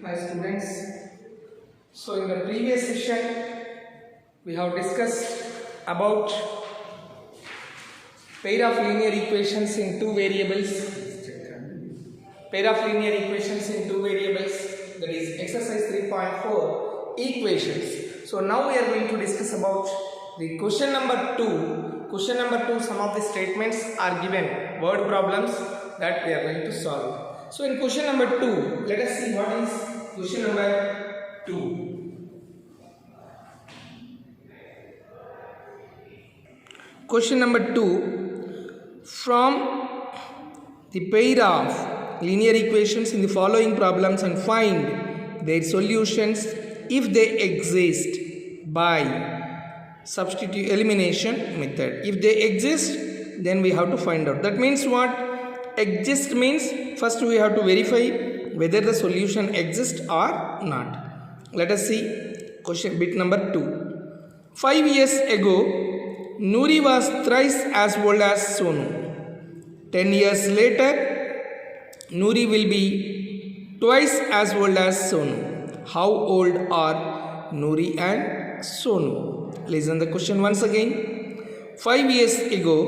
Hi students. So in the previous session we have discussed about pair of linear equations in two variables. Pair of linear equations in two variables, that is exercise 3.4 equations. So now we are going to discuss about the question number 2. Question number 2, some of the statements are given, word problems that we are going to solve. So in question number 2, let us see what is question number 2. Question number 2, from the pair of linear equations in the following problems and find their solutions if they exist by substitute elimination method. If they exist, then we have to find out. That means what? Exist means first we have to verify whether the solution exists or not. Let us see question bit number 2. 5 years ago, Noori was thrice as old as Sonu. 10 years later, Noori will be twice as old as Sonu. How old are Noori and Sonu? Listen the question once again. 5 years ago,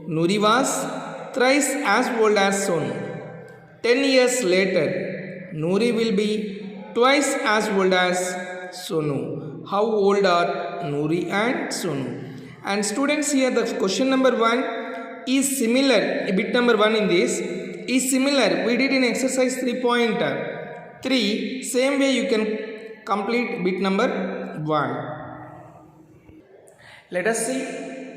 Noori was thrice as old as Sonu. 10 years later, Noori will be twice as old as Sonu. How old are Noori and Sonu? And students, here the question number 1 is similar. Bit number 1 in this is similar. We did in exercise 3.3. Same way you can complete bit number 1. Let us see.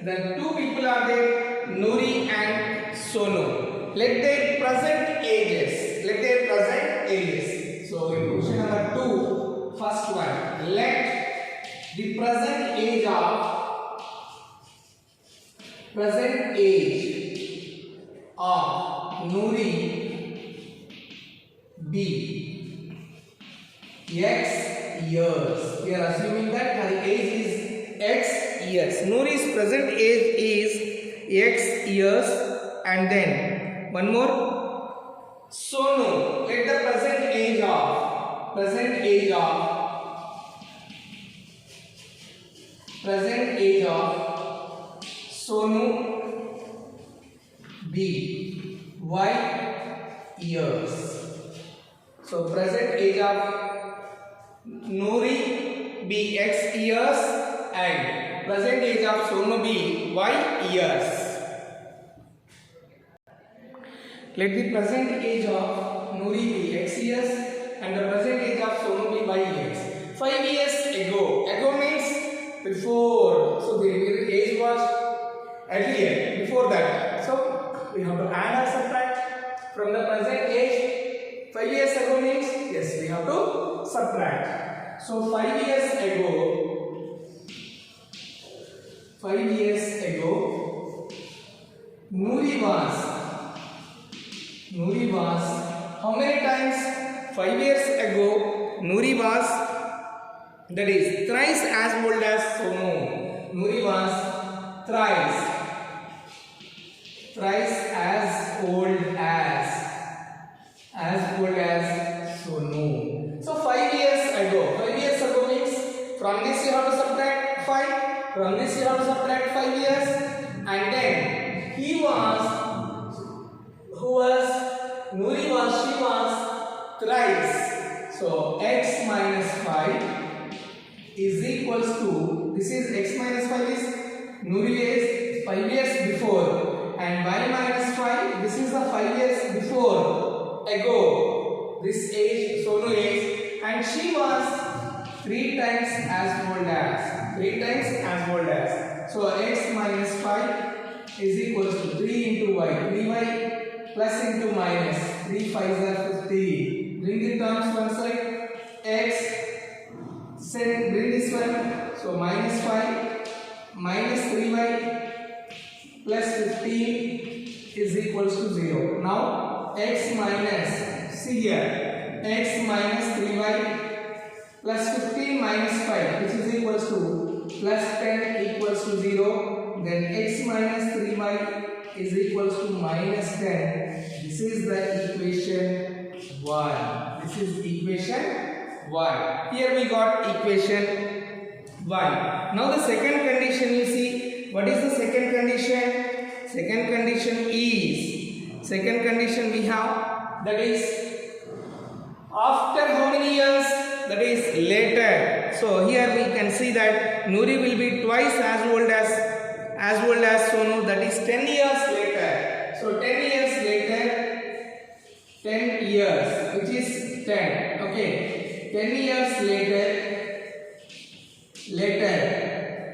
The two people are there, Noori and Sonu. Let their present ages. So in question number 2, first one, let the present age of Noori be X years. We are assuming that her age is X years. Noori's present age is X years, and then one more, Sonu. Let the present age of Sonu be Y years. So present age of Noori be X years and present age of Sonu be Y years. Let the present age of Noori be X years and the present age of Sonu be Y years. 5 years ago. Ago means before. So the age was earlier, before that. So we have to add or subtract from the present age. 5 years ago means, yes, we have to subtract. So 5 years ago, Noori was how many times? 5 years ago, Noori was, that is, thrice as old as Sonu. Noori was thrice as old as Sonu. So 5 years ago means from this you have to subtract 5, from this you have to subtract 5 years, and then she was thrice. So x minus 5 is equals to, this is x minus 5 is Noori is 5 years before, and y minus 5, this is the 5 years before ago, this age Sonu age, and she was 3 times as old as. So x minus 5 is equals to 3 into y, 3y plus into minus, 3 5s are 50. Bring the terms one side, x, bring this one, so minus 5 minus 3y plus 15 is equals to 0. Now x minus, see here, x minus 3y plus 15 minus 5, which is equals to plus 10 equals to 0. Then x minus 3y is equals to minus 10. This is the equation 1. This is equation 1. Here we got equation 1. Now the second condition, you see, what is the second condition? Second condition we have, that is after how many years? That is later. So here we can see that Nuri will be twice as old as Sonu, that is 10 years later. So 10 years later, 10 years, which is 10. Okay, 10 years later,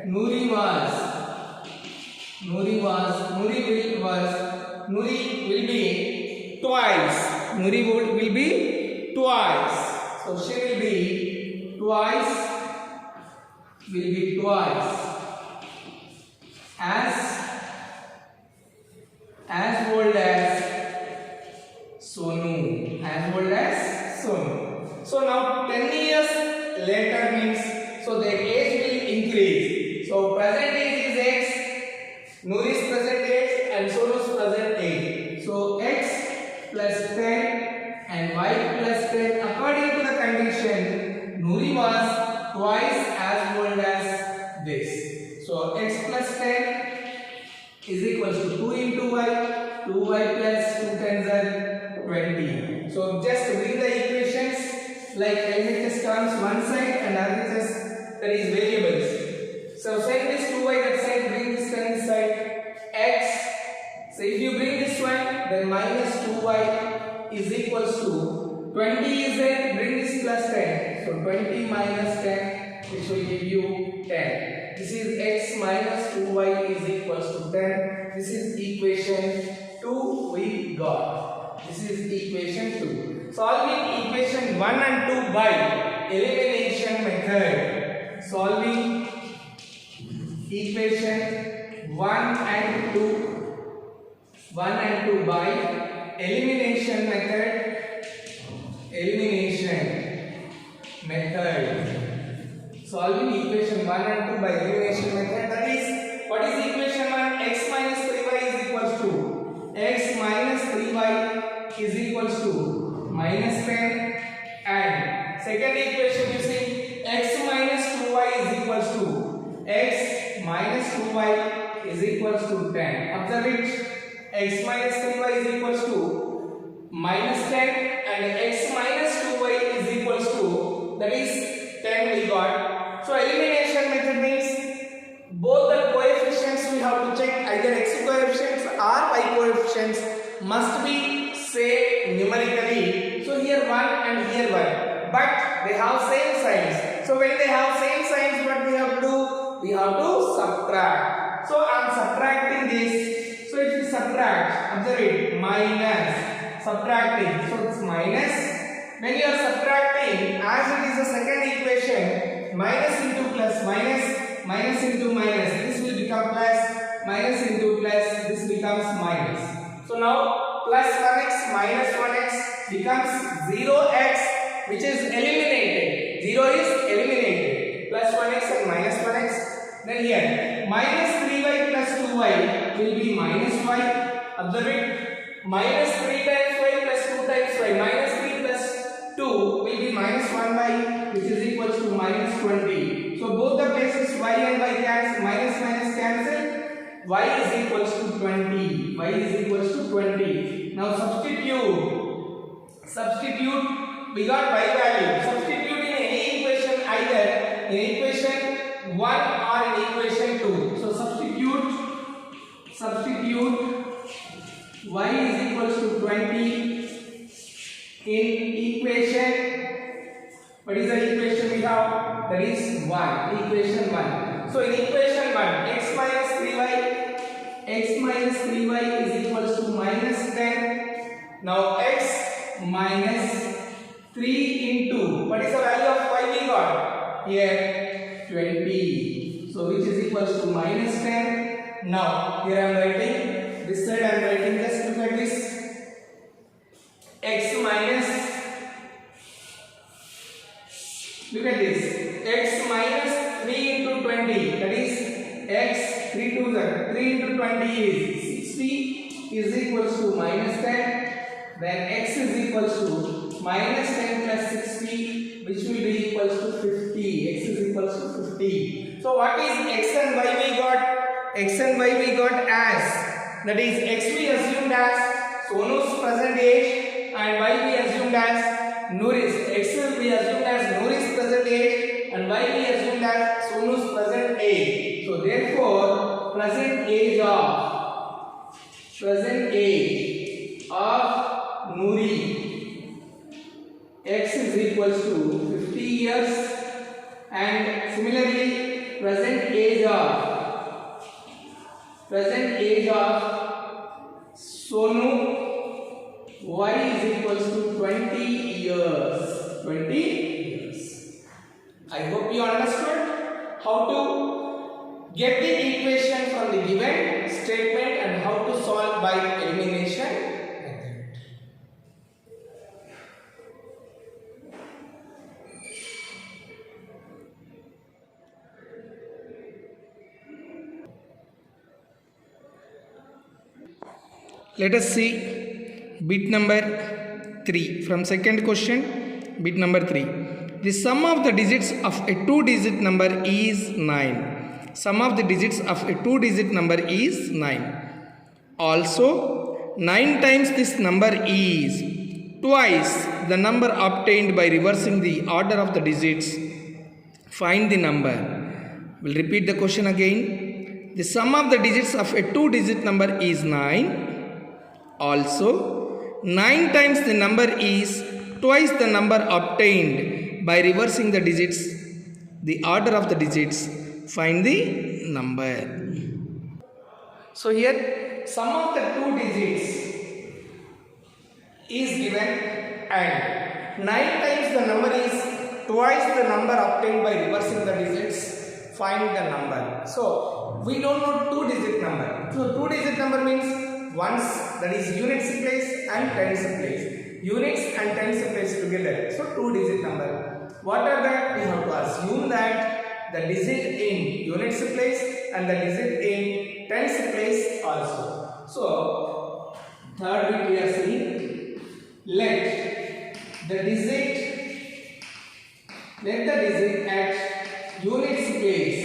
Nuri will be twice. Nuri will be twice. So she will be twice as old as Sonu. So now 10 years later means, so the age will increase. So present age is X, Nuri's present age and Sonu's present age. So X plus 10 and Y plus 10. According to the condition, Nuri was twice as old as this. So X plus 10 is equals to 2 into Y. 2Y plus 2 tens are 20. So just bring the equations like LHS terms one side and RHS, that is variables. So send this 2Y that side, bring this 10 this side, X. So if you bring this one, then minus 2Y is equals to 20 is there, bring this plus 10. So 20 minus 10, which will give you 10. This is X minus 2Y is equals to 10. This is equation 2 we got. This is equation 2. Solving equation 1 and 2 by elimination method. Solving equation 1 and 2 by elimination method. Solving equation 1 and 2 by elimination method. That is, what is equation 1? X minus 3y is equals to x minus 3y is equals to minus 10, and second equation you see x minus 2y is equals to x minus 2y is equals to 10. Observe it. X minus 3y is equals to minus 10 and x minus 2y is equals to, that is 10 we got. So elimination method means both the coefficients we have to check, either x coefficients or y coefficients must be same numerically. So here 1 and here 1, but they have same signs. So when they have same signs, what we have to do? We have to subtract. So I am subtracting this. So if you subtract, observe it, minus, subtracting. So it's minus. When you are subtracting, as it is the second equation, minus into plus, minus into minus, this will become plus, minus into plus, this becomes minus. So now plus 1x minus 1x becomes 0x, which is eliminated. 0 is eliminated. Plus 1x and minus 1x. Then here minus 3y plus 2y will be minus y. Observe it. Minus 3 times y plus 2 times y. Minus 3 plus 2 will be minus 1y, which is equals to minus 20. So both the places y and y cancel, minus minus cancel. Y is equals to 20. Y is equals to 20. Now substitute, we got y value. Substitute in any equation, either in equation 1 or in equation 2. So substitute y is equals to 20 in equation. What is the equation we have? That is 1. Equation 1. So in equation 1, x minus 3y is equals to minus 10. Now x minus 3 into, what is the value of y we got? Here 20. So which is equals to minus 10. Now here I am writing, this side I am writing, just look at this. X minus, look at this, x minus 3 into 20, that is x 3 to the 3 into 20 is 60 is equals to minus 10. Then x is equals to minus 10 plus 60, which will be equals to 50. X is equals to 50. So what is x and y we got? X and y we got as, that is x we assumed as Sonu's present age and y we assumed as Nouri's. X we assumed as Nouri's present age and y we assumed as Sonu's present age. So therefore present age of Nouri, x is equals to 50 years, and similarly present age of Sonu, y is equals to 20 years. 20 years. I hope you understood how to get the equation from the given statement and how to solve by elimination method. Let us see bit number 3 from second question. Bit number 3. The sum of the digits of a 2-digit number is 9. Sum of the digits of a 2-digit number is 9. Also, 9 times this number is twice the number obtained by reversing the order of the digits. Find the number. We'll repeat the question again. The sum of the digits of a 2-digit number is 9. Also, 9 times the number is twice the number obtained by reversing the digits, the order of the digits. Find the number. So here, sum of the 2 digits is given and 9 times the number is twice the number obtained by reversing the digits. Find the number. So we don't know 2-digit number. So 2-digit number means ones, that is units place and tens place. Units and tens place together. So 2-digit number. What are that? We have to assume that the digit in units place and the digit in tens place also. So third bit we are saying, let the digit at units place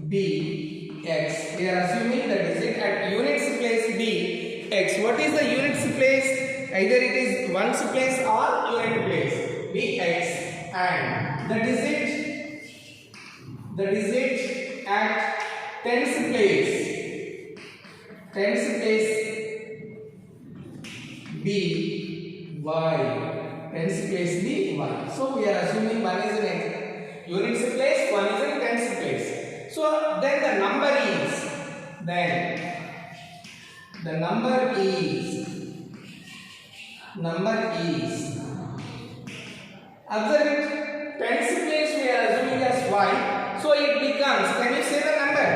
be x. We are assuming the digit at units place be x. What is the units place? Either it is ones place or unit place, be x, and the digit at tens place be y. Tens place be y. So we are assuming one is in units place, one is in tens place. So then the number is observe it, tens place we are assuming as y. So it becomes, can you say the number?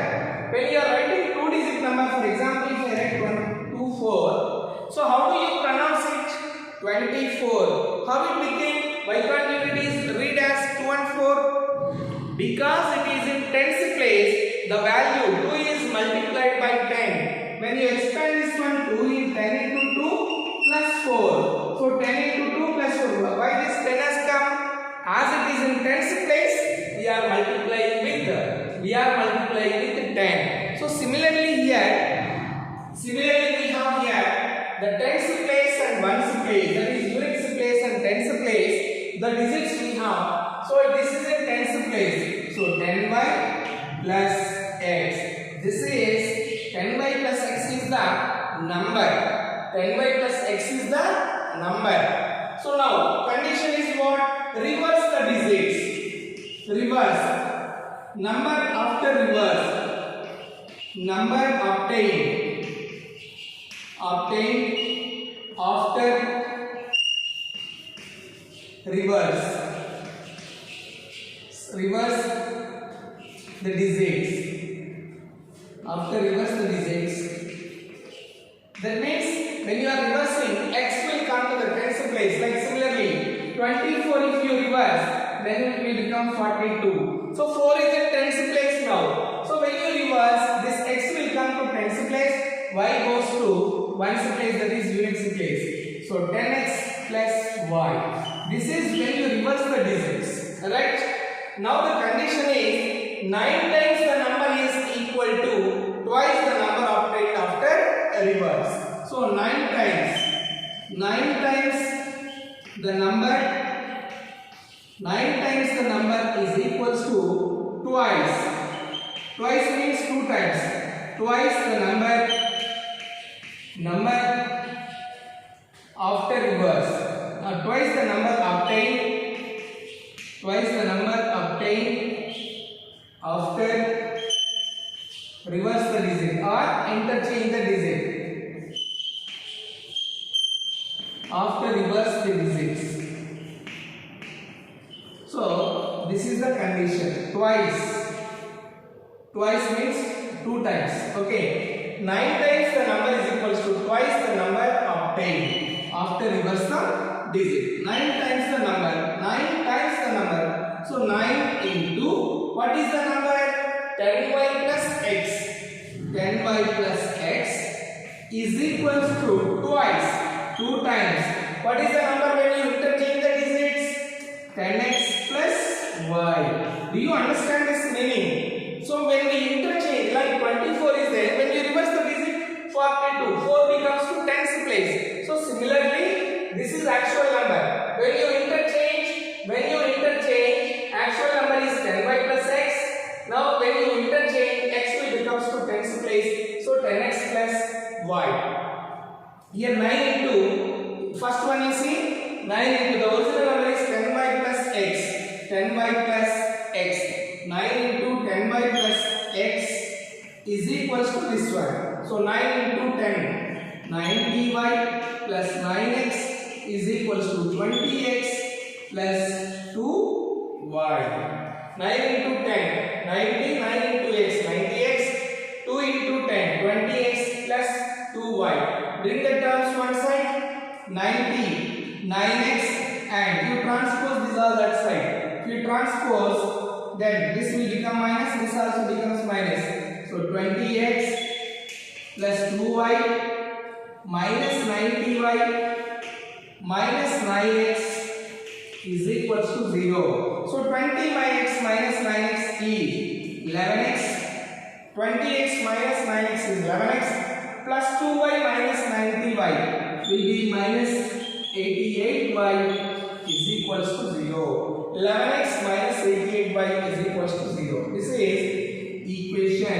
When you are writing 2-digit number, for example, if I write 1, 2, 4. So how do you pronounce it? 24. How it became? Why can't you read as 2 and 4? Because it is in tens place, the value 2 is multiplied by 10. When you expand this one, 2 is 10 into 2 plus 4. So 10 into 2 plus 4. Why this 10 has come? As it is in tens place, we are multiplying with 10. So similarly here, we have here the tens place and ones place, that is units place and tens place, the digits we have. So this is in tens place. So 10y plus x. This is 10y plus x is the number. 10y plus x is the number. So now condition is what? Reverse the digits. Reverse. Number after reverse. Number obtained after reverse the digits. After reverse the digits, that means when you are reversing, x will come to the tens place. Like similarly, 24 if you reverse, then it will become 42. So 4 is in tens place now. So when you reverse, this x will come to tens place, y goes to ones place, that is units place. So 10x plus y. This is when you reverse the digits. Right? Now the condition is 9 times the number is equal to twice the number obtained after a reverse. So 9 times the number is equals to twice. Twice means 2 times. Twice the number after reverse. Twice the number obtained after reverse the digit or interchange the digit. After reverse the digits. So this is the condition. Twice means 2 times. Okay. 9 times the number is equals to twice the number obtained after reverse the digit. 9 times the number. So 9 into what is the number? 10y plus x. 10y plus x is equals to twice. 2 times. What is the number when you interchange the digits? 10x plus y. Do you understand this meaning? So when we interchange, like 24 is there, when you reverse the digit, 42, 4 becomes to 10's place. So similarly, this is actual number. When you interchange, actual number is 10y plus x. Now when you interchange, x will becomes to 10's place. So 10x plus y. Here 9 into, first one you see, 9 into the original number is 10y plus x. 10y plus x. 9 into 10y plus x is equals to this one. So 9 into 10, 9dy plus 9x is equals to 20x plus 2y. 9 into 10, 90, 9 into x, 90x, 2 into 10, 20x plus 2y. Bring the terms one side, 90, 9x, and you transpose this all that side. If you transpose, then this will become minus, this also becomes minus. So 20x plus 2y minus 90y minus 9x is equals to 0. So 20 minus 9x is 11x. 20x minus 9x is 11x plus 2y minus 90y will be minus 88y is equals to 0. 11x minus 88y is equals to 0. This is equation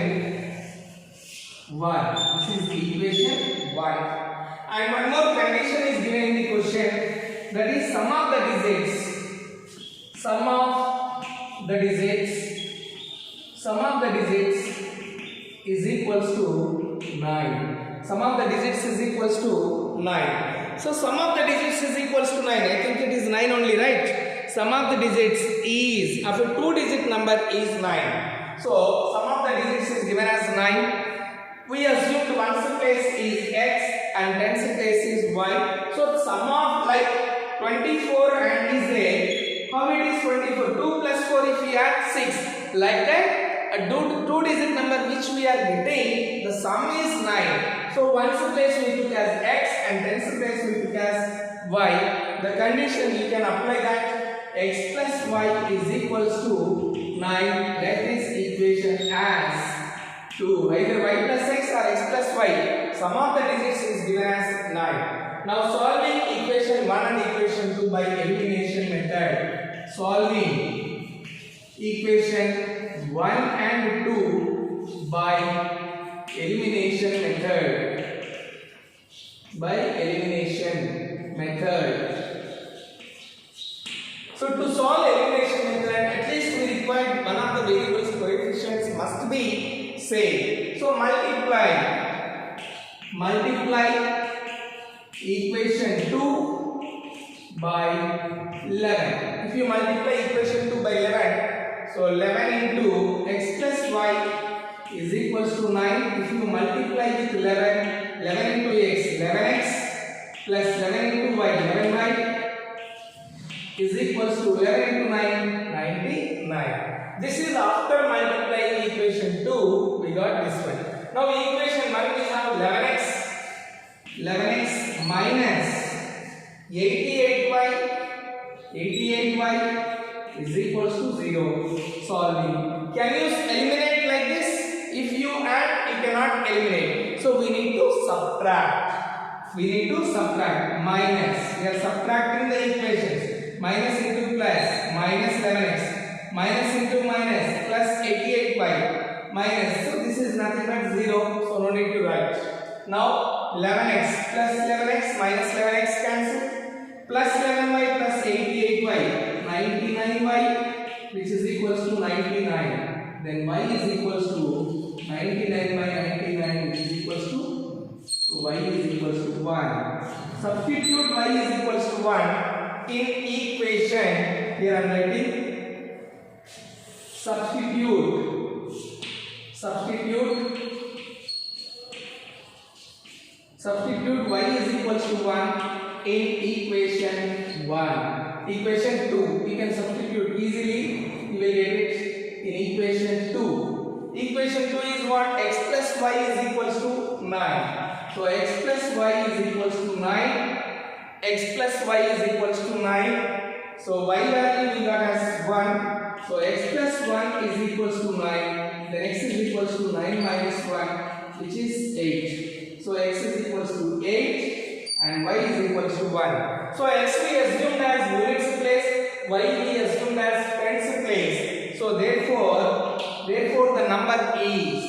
1. This is equation 1. And one more condition is given in the question, that is sum of the digits. Sum of the digits is equals to 9. Sum of the digits is equals to 9. So sum of the digits is equals to 9. I think it is 9 only, right? Sum of the digits is, of a 2-digit number is 9. So sum of the digits is given as 9. We assumed one's place is x and ten's place is y. So the sum of like 24 and is a, how it is 24? 2 plus 4 if we add 6. Like that, a 2-digit number which we are getting, the sum is 9. So one's place we took as x and ten's place we took as y. The condition you can apply that x plus y is equals to 9. That is equation as 2. Either y plus x or x plus y. Sum of the digits is given as 9. Now solving equation 1 and equation 2 by elimination method. Solving equation 1 and 2 by elimination method. So to solve elimination method, at least we require one of the variables coefficients must be same. So multiply equation 2 by 11. If you multiply equation 2 by 11, so 11 into x plus y is equals to 9. If you multiply with 11, 11 into x, 11x plus 11 into y, 11y is equals to 11 into 9, 99. This is after multiplying equation 2, we got this one. Now equation 1 we have 11x minus 88y is equals to 0. Solving. Can you eliminate like this? If you add, you cannot eliminate. So we need to subtract. Minus. We are subtracting the equations. Minus into plus. Minus 11x. Minus into minus. Plus 88y. Minus. So this is nothing but 0. So no need to write. Now 11x plus 11x minus 11x cancel. Plus 11y plus 88y. 99y, which is equals to 99. Then y is equals to 99 by 99, which is equals to, so y is equals to 1. Substitute y is equals to 1 in equation. Here I am writing substitute y is equals to 1 in equation 1. Equation 2, we can substitute easily. You will get it in equation 2. Equation 2 is what? X plus y is equals to 9. So x plus y is equals to 9. X plus y is equals to 9. So y value we got as 1. So x plus 1 is equals to 9. Then x is equals to 9 minus 1, which is 8. So x is equals to 8. And y is equals to 1. So x we assumed as units place, y we assumed as tens place. So therefore the number is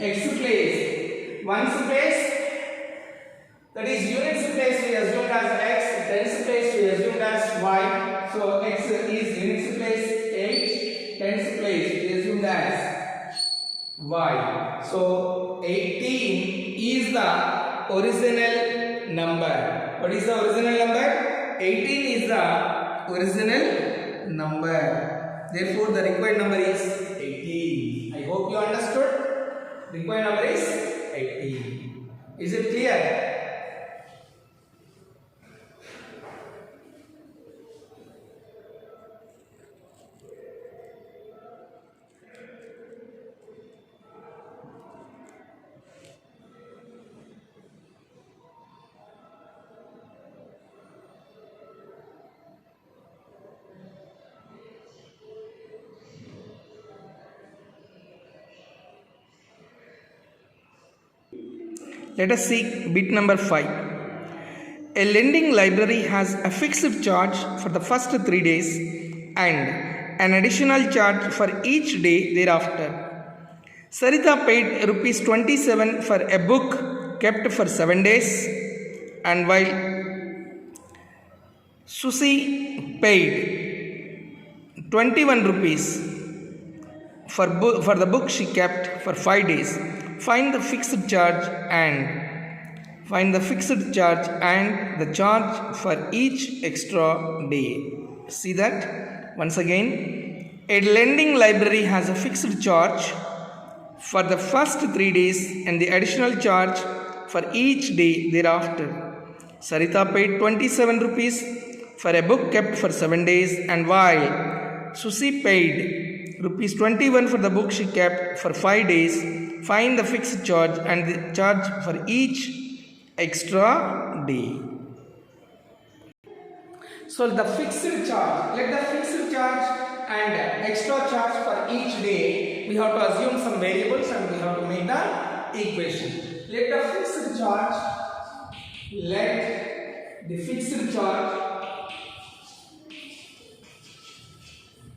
x place, ones place, that is units place we assumed as x, tens place we assumed as y. So x is units place 8, tens place we assumed as y. So 18 is the original number. What is the original number? 18 is the original number. Therefore the required number is 18. I hope you understood. Required number is 18. Is it clear? Let us see bit number 5. A lending library has a fixed charge for the first 3 days and an additional charge for each day thereafter. Sarita paid rupees 27 for a book kept for 7 days, and while Susie paid 21 rupees for the book she kept for 5 days. Find the fixed charge and the charge for each extra day. See that once again. A lending library has a fixed charge for the first 3 days and the additional charge for each day thereafter. Sarita paid 27 rupees for a book kept for 7 days, and while Susie paid rupees 21 for the book she kept for 5 days. Find the fixed charge and the charge for each extra day. So the fixed charge, let the fixed charge and extra charge for each day, we have to assume some variables and we have to make the equation. Let the fixed charge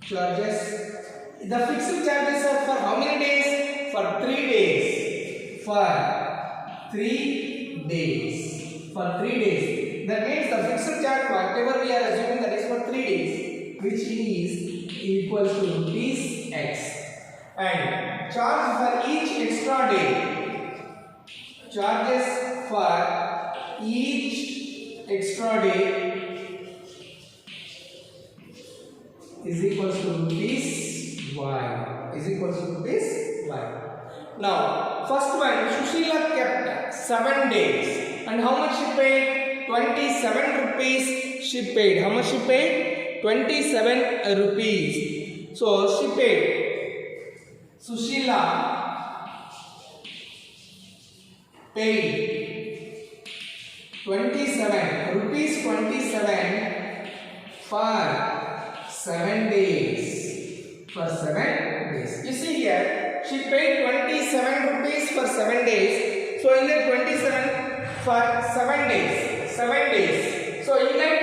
charges, the fixed charges are for how many days? For 3 days. For 3 days. That means the fixed charge, whatever we are assuming, that is for 3 days, which is equals to rupees x. And charge for each extra day. Charges for each extra day is equals to rupees y. Now, first one, Sushila kept 7 days. And how much she paid? 27 rupees she paid. How much she paid? 27 rupees. So, she paid. Sushila paid 27 rupees 27 for 7 days. For 7 days. You see here, she paid 27 rupees for 7 days. So in that 27 for 7 days. 7 days. So in that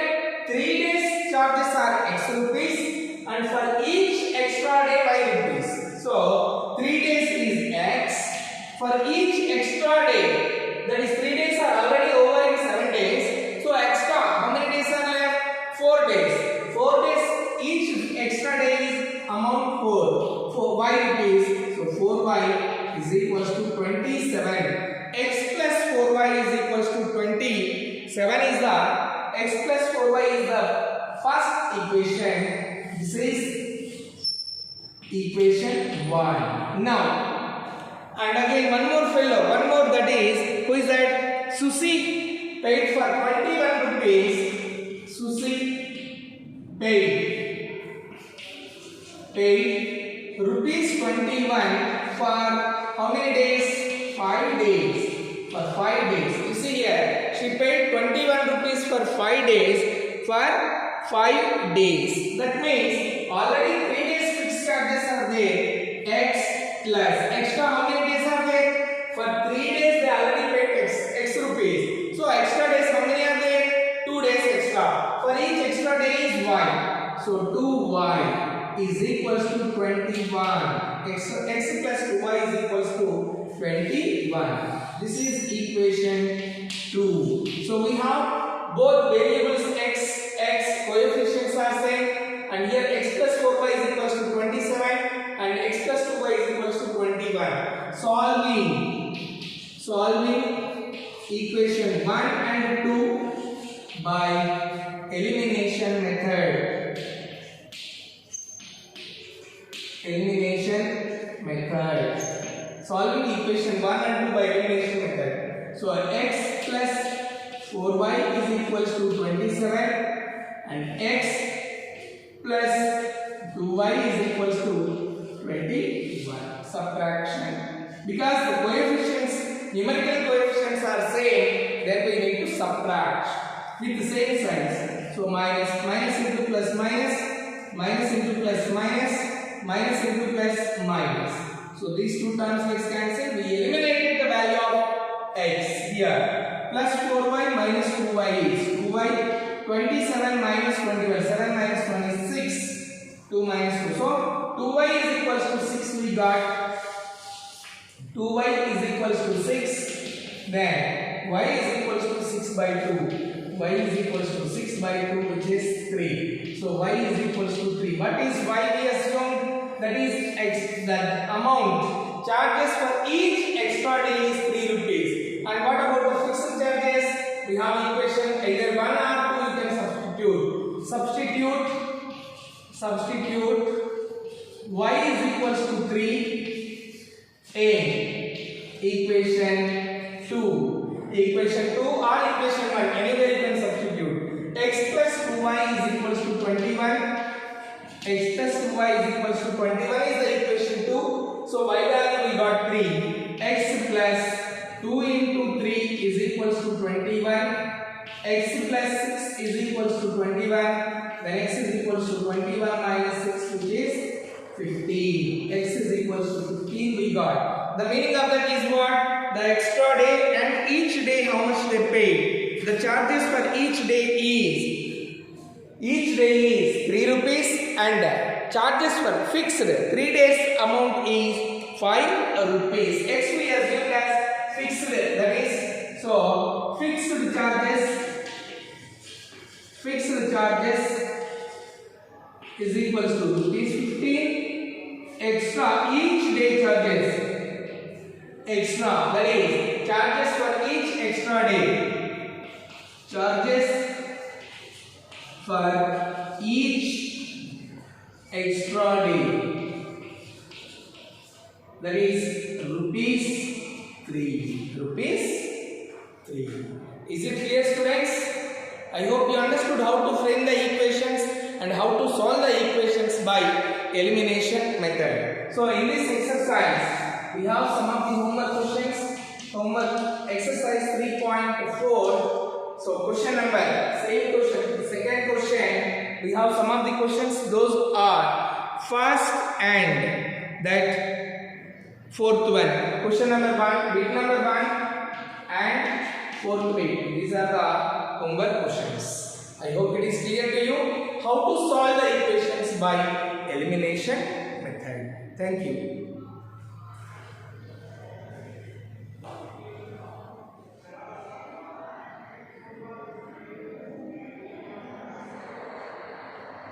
3 days charges are X rupees, and for each extra day Y rupees. So 3 days is X. For each extra day, that is 3 days are already over in 7 days. So extra, how many days are left? 4 days. 4 days, each extra day is amount 4. For Y rupees, so 4Y is equals to 27. X plus 4Y is equals to 20. 7 is the X plus 4Y is the first equation. This is equation 1. Now, and again one more fellow, one more, that is, who is that? Susie paid for 21 rupees. Susie paid rupees 21 for how many days? 5 days. For 5 days. You see here, she paid 21 rupees for 5 days. For 5 days. That means already 3 days fixed charges are there. X plus extra, how many days are there? For 3 days they already paid X rupees. So extra days, how many are there? 2 days extra. For each extra day is Y. So 2Y is equals to 21. X plus 2Y is equals to 21. This is equation 2. So we have both variables X coefficients are same, and here X plus 4Y is equals to 27 and X plus 2Y is equals to 21. Solving equation 1 and 2 by elimination method. Solving equation 1 and 2 by elimination method. So X plus 4Y is equals to 27 and X plus 2Y is equals to 21. Subtraction. Because the coefficients, numerical coefficients are same, then we need to subtract with the same signs. So minus into plus minus into plus minus into plus minus. So these two terms gets cancelled. We eliminated the value of X here. Plus 4Y minus 2Y is 2Y. 27 minus 21. 7 minus 26. 2 minus 2. So 2Y is equals to 6 we got. 2Y is equals to 6. Then Y is equals to 6 by 2. Y is equals to 6 by 2, which is 3. So Y is equals to 3. What is Y we assumed? That is the amount. Charges for each extra day is 3 rupees. And what about the fixed charges? We have equation either 1 or 2 you can substitute. Y is equals to 3 in equation 2. Equation 2 or equation 1, anywhere you can substitute. X plus 2y is equals to 21. X plus 2y is equals to 21 is the equation 2. So y value we got 3. X plus 2 into 3 is equals to 21. X plus 6 is equals to 21. Then x is equals to 21 minus 6, which is 15. X is equals to 15 we got. The meaning of that is what? The extra day and each day how much they paid. The charges for each day is 3 rupees and charges for fixed 3 days amount is 5 rupees. X we assume as fixed, that is, so fixed charges is equals to rupees 15. Extra each day charges, extra, that is charges for each extra day, charges for each extra day, that is rupees 3. Is it clear, students? I hope you understood how to frame the equations and how to solve the equations by elimination method. So in this exercise we have some of the homework questions. Homework exercise So question number, same question, second question, we have some of the questions, those are first and that fourth one. Question number 1, bit number 1 and fourth bit. These are the homework questions. I hope it is clear to you how to solve the equations by elimination method. Thank you.